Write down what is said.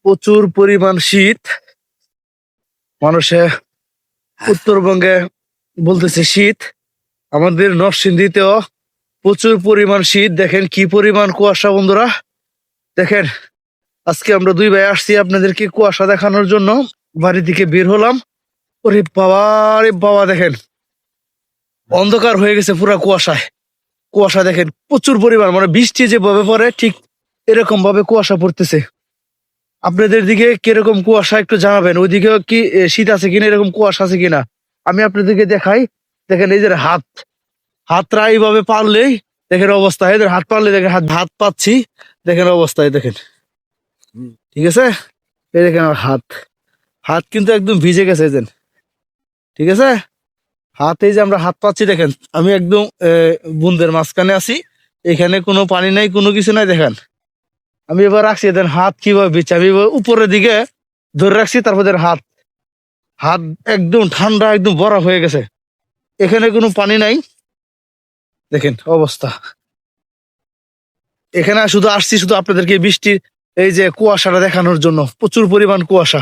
প্রচুর পরিমাণ শীত। মানুষে উত্তরবঙ্গে বলতেছে শীত, আমাদের নরসিংদীতেও প্রচুর পরিমাণ শীত। দেখেন কি পরিমাণ কুয়াশা বন্ধুরা। দেখেন আজকে আমরা দুই ভাই আসছি আপনাদেরকে কুয়াশা দেখানোর জন্য। বাড়ি থেকে বের হলাম, ওরে বাবা রে বাবা, দেখেন অন্ধকার হয়ে গেছে পুরা কুয়াশায়। কুয়াশা দেখেন প্রচুর পরিমাণ, মানে বৃষ্টি যেভাবে পড়ে ঠিক এরকম ভাবে কুয়াশা পড়তেছে। আপনাদের দিকে কিরকম কুয়াশা একটু জানাবেন, ওইদিকে কি শীত আছে কিনা, এরকম কুয়াশা আছে কিনা। আমি আপনাদেরকে দেখাই। দেখেন এই যে হাতটা এইভাবে পারলেই দেখেন অবস্থা, এদের হাত পারলে দেখেন হাত হাত পাচ্ছি, দেখেন অবস্থায় দেখেন। ঠিক আছে, এই দেখেন আমার হাত হাত কিন্তু একদম ভিজে গেছে এই যে। ঠিক আছে, হাতে যে আমরা হাত পাচ্ছি দেখেন, আমি একদম বুন্দের মাঝখানে আছি, এখানে কোনো পানি নাই, কোনো কিছু নাই। দেখেন আমি এবার রাখছি, এদের হাত কিভাবে ভিজছে, আমি এবার উপরের দিকে ধরে রাখছি, তারপর এদের হাত হাত একদম ঠান্ডা, একদম বরফ হয়ে গেছে, এখানে কোনো পানি নাই। দেখেন অবস্থা। এখানে শুধু আসছি শুধু আপনাদেরকে বৃষ্টির এই যে কুয়াশাটা দেখানোর জন্য। প্রচুর পরিমাণ কুয়াশা।